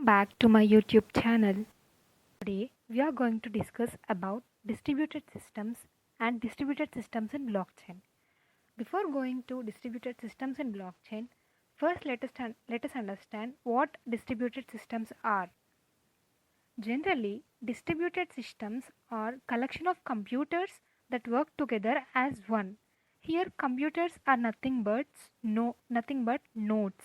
back to my YouTube channel. Today we are going to discuss about distributed systems and distributed systems in blockchain. Before going to distributed systems in blockchain, first let us understand what distributed systems are. Generally, distributed systems are collection of computers that work together as one. Here computers are nothing but nodes.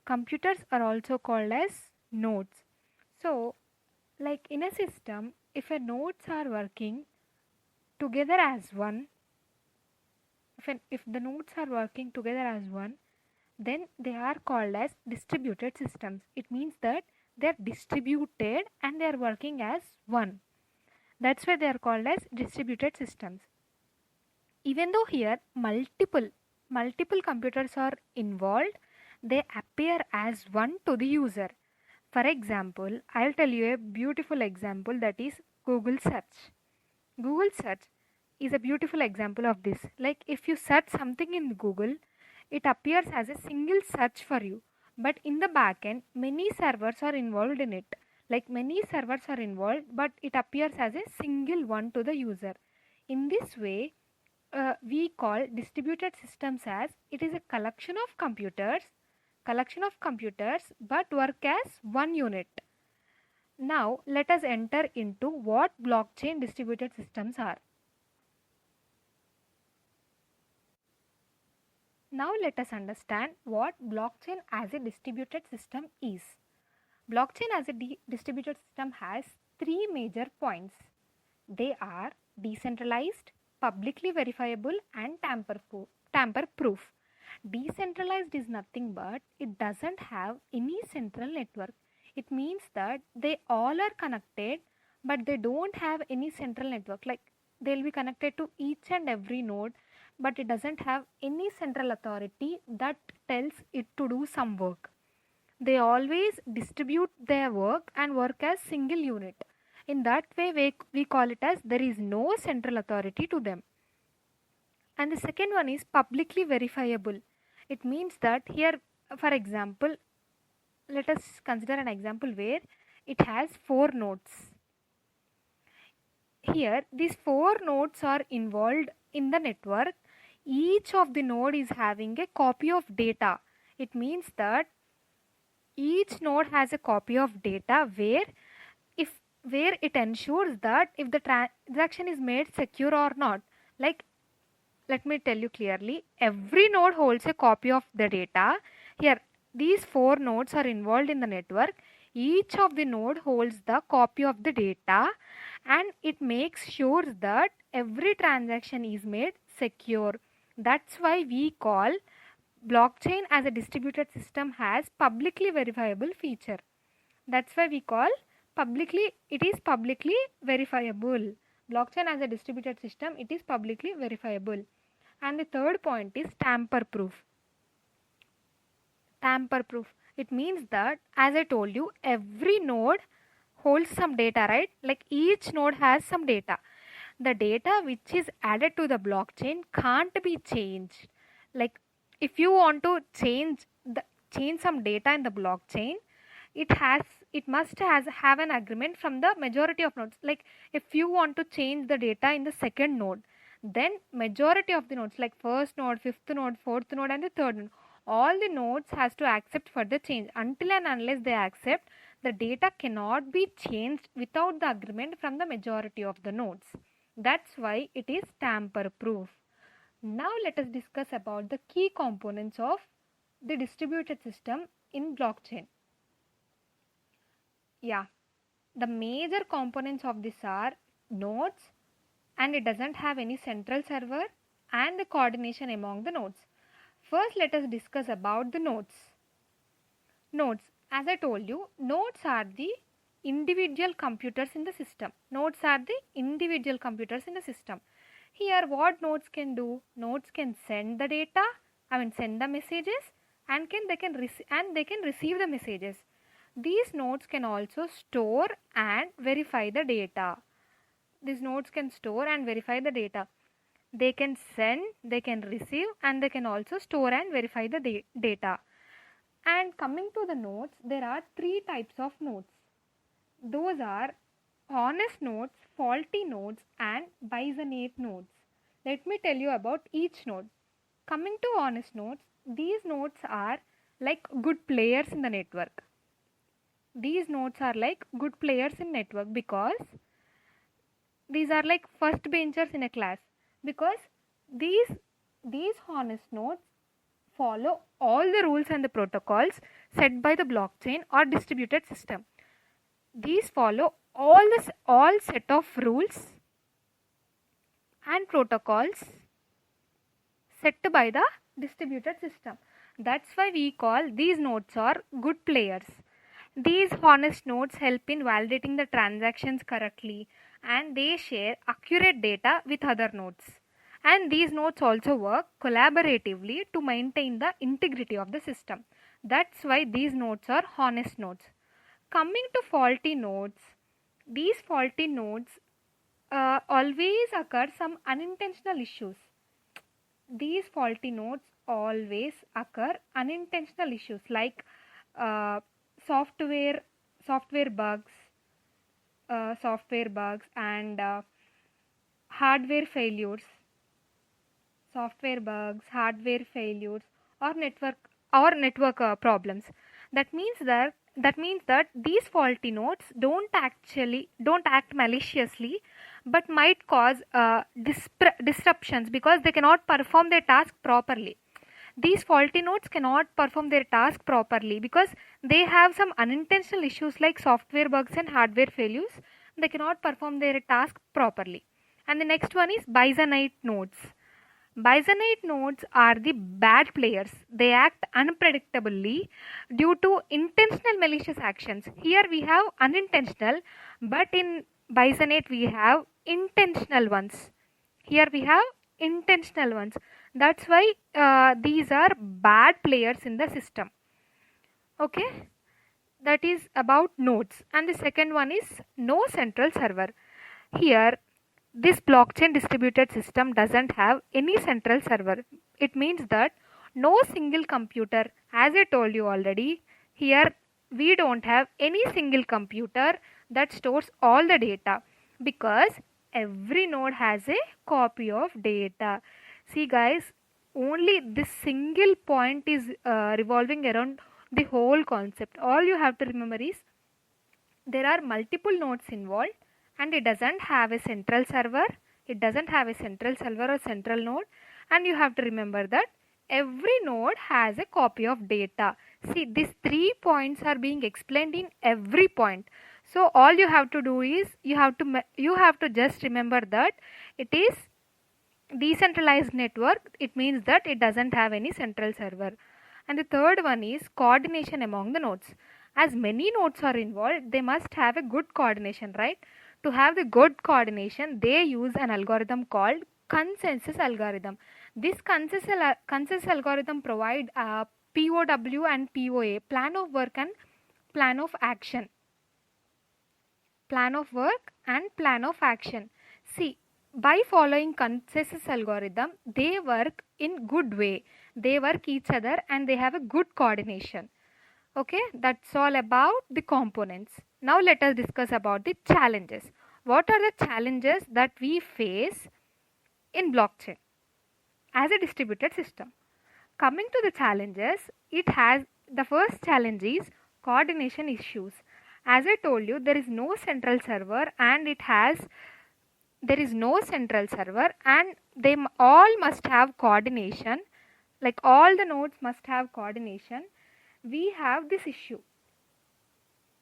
Computers are also called as nodes. So, like in a system, if a nodes are working together as one, if the nodes are working together as one, then they are called as distributed systems. It means that they are distributed and they are working as one. That's why they are called as distributed systems. Even though here multiple computers are involved, they appear as one to the user. For example, I'll tell you a beautiful example, that is Google search. Google search is a beautiful example of this. Like if you search something in Google, it appears as a single search for you. But in the backend, many servers are involved in it. Like many servers are involved, but it appears as a single one to the user. In this way, we call distributed systems as it is a collection of computers but work as one unit. Now let us enter into what blockchain distributed systems are. Now let us understand what blockchain as a distributed system is. Blockchain as a distributed system has three major points. They are decentralized, publicly verifiable and tamper-proof. Decentralized is nothing but it doesn't have any central network. It means that they all are connected but they don't have any central network. Like they'll be connected to each and every node, but it doesn't have any central authority that tells it to do some work. They always distribute their work and work as single unit. In that way, we call it as there is no central authority to them. And the second one is publicly verifiable. It means that here, for example, let us consider an example where it has 4 nodes. Here, these 4 nodes are involved in the network. Each of the node is having a copy of data. It means that each node has a copy of data where it ensures that if the transaction is made secure or not. Like, let me tell you clearly, every node holds a copy of the data. Here, these 4 nodes are involved in the network. Each of the node holds the copy of the data and it makes sure that every transaction is made secure. That's why we call blockchain as a distributed system has publicly verifiable feature. That's why we call it is publicly verifiable. Blockchain as a distributed system, it is publicly verifiable. And the third point is tamper-proof. Tamper-proof. It means that, as I told you, every node holds some data, right? Like each node has some data. The data which is added to the blockchain can't be changed. Like if you want to change some data in the blockchain, it must have an agreement from the majority of nodes. Like if you want to change the data in the second node, then majority of the nodes, like first node, fifth node, fourth node and the third node, all the nodes has to accept for the change. Until and unless they accept, the data cannot be changed without the agreement from the majority of the nodes. That's why it is tamper proof. Now let us discuss about the key components of the distributed system in blockchain. Yeah, the major components of this are nodes, and it doesn't have any central server, and the coordination among the nodes. First, let us discuss about the nodes. Nodes, as I told you, nodes are the individual computers in the system. Nodes are the individual computers in the system. Here, what nodes can do? Nodes can send the data, send the messages, and they can receive the messages. These nodes can also store and verify the data. These nodes can store and verify the data. They can send, they can receive, and they can also store and verify the data. And coming to the nodes, there are three types of nodes. Those are honest nodes, faulty nodes, and Byzantine nodes. Let me tell you about each node. Coming to honest nodes, these nodes are like good players in the network. These nodes are like good players in network because these are like first benchers in a class, because these honest nodes follow all the rules and the protocols set by the blockchain or distributed system. These follow all set of rules and protocols set by the distributed system. That's why we call these nodes are good players. These honest nodes help in validating the transactions correctly, and they share accurate data with other nodes. And these nodes also work collaboratively to maintain the integrity of the system. That's why these nodes are honest nodes. Coming to faulty nodes, these faulty nodes always occur some unintentional issues. These faulty nodes always occur unintentional issues like software bugs, and hardware failures, or network problems. That means that these faulty nodes don't act maliciously, but might cause disruptions because they cannot perform their task properly. These faulty nodes cannot perform their task properly because they have some unintentional issues like software bugs and hardware failures. They cannot perform their task properly. And the next one is Byzantine nodes. Byzantine nodes are the bad players. They act unpredictably due to intentional malicious actions. Here we have unintentional, but in Byzantine we have intentional ones. That's why these are bad players in the system. Okay, that is about nodes. And the second one is no central server. Here, this blockchain distributed system doesn't have any central server. It means that no single computer, as I told you already, here we don't have any single computer that stores all the data, because every node has a copy of data. See guys, only this single point is revolving around the whole concept. All you have to remember is there are multiple nodes involved, and it doesn't have a central server. Or central node, and you have to remember that every node has a copy of data. See, these 3 points are being explained in every point. So all you have to do is you have to just remember that it is decentralized network. It means that it doesn't have any central server. And the third one is coordination among the nodes. As many nodes are involved, they must have a good coordination, right? To have the good coordination, they use an algorithm called consensus algorithm. This consensus algorithm provide POW and POA, plan of work and plan of action. See, by following consensus algorithm, they work in good way. They work each other and they have a good coordination. Okay, that's all about the components. Now let us discuss about the challenges. What are the challenges that we face in blockchain as a distributed system? Coming to the challenges, the first challenge is coordination issues. As I told you, there is no central server, and they all must have coordination. Like all the nodes must have coordination. We have this issue.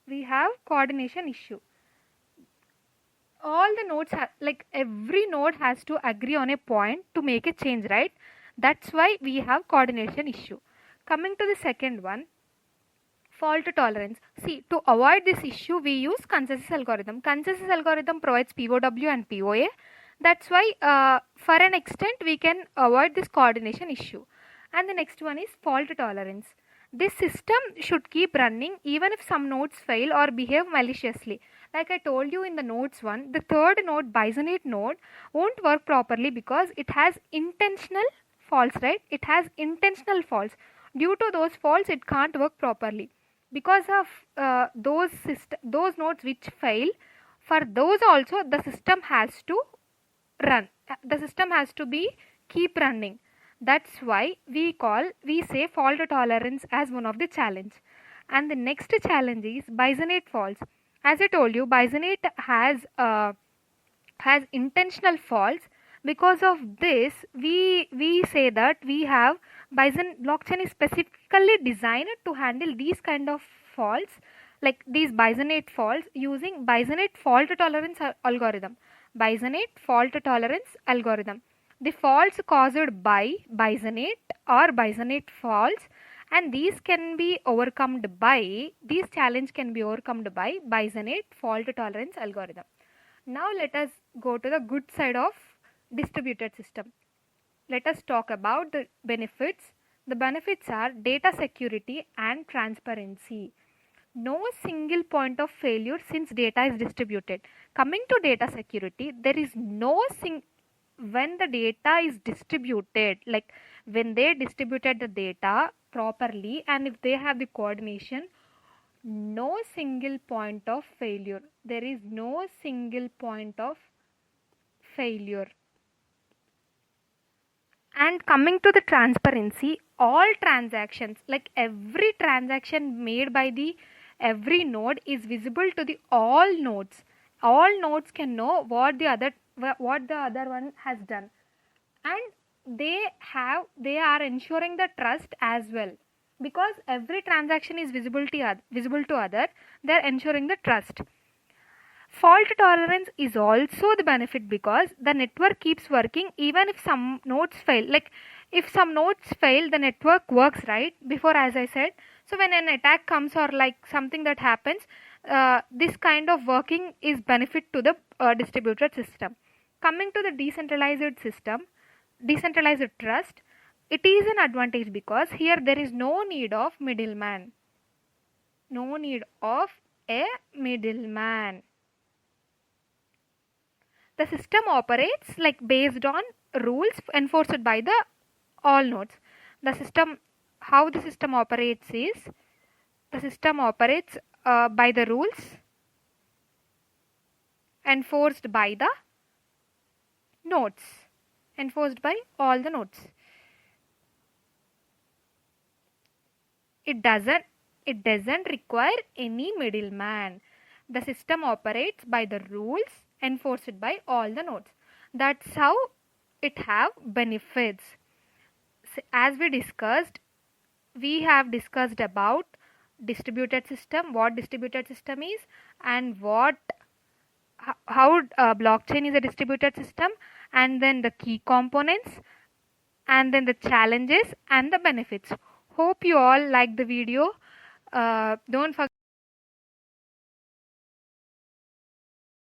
We have coordination issue. All the nodes have, like every node has to agree on a point to make a change, right? That's why we have coordination issue. Coming to the second one, fault tolerance. See, to avoid this issue, we use consensus algorithm. Consensus algorithm provides POW and POA. That's why for an extent we can avoid this coordination issue. And the next one is fault tolerance. This system should keep running even if some nodes fail or behave maliciously. Like I told you in the nodes one, the third node, Byzantine node, won't work properly because it has intentional faults, right? It has intentional faults. Due to those faults, it can't work properly. Because of those nodes which fail, for those also the system has to run. The system has to be keep running. That's why we say fault tolerance as one of the challenge. And the next challenge is Byzantine faults. As I told you, Byzantine has intentional faults. Because of this, we say that we have Byzantine blockchain is specifically designed to handle these kind of faults, like these Byzantine faults, using Byzantine fault tolerance algorithm. Byzantine fault tolerance algorithm. The faults caused by Byzantine or Byzantine faults, and these challenge can be overcome by Byzantine fault tolerance algorithm. Now let us go to the good side of distributed system. Let us talk about the benefits. The benefits are data security and transparency. No single point of failure since data is distributed. Coming to data security, there is no when the data is distributed, like when they distributed the data properly and if they have the coordination, no single point of failure. There is no single point of failure. And coming to the transparency, all transactions, like every transaction made by the every node is visible to the all nodes. All nodes can know what the other one has done, and they are ensuring the trust as well. Because every transaction is visible to other, they are ensuring the trust. Fault tolerance is also the benefit because the network keeps working even if some nodes fail. Like if some nodes fail, the network works, right? Before, as I said. So when an attack comes or like something that happens, this kind of working is benefit to the distributed system. Coming to the decentralized system, decentralized trust, it is an advantage because here there is no need of middleman. No need of a middleman. The system operates like based on rules enforced by the all nodes. How the system operates is, the system operates by the rules enforced by the nodes, enforced by all the nodes. It doesn't require any middleman. The system operates by the rules enforced by all the nodes. That's how it have benefits. As we have discussed about distributed system, what distributed system is, and how blockchain is a distributed system, and then the key components, and then the challenges and the benefits. Hope you all like the video. Don't forget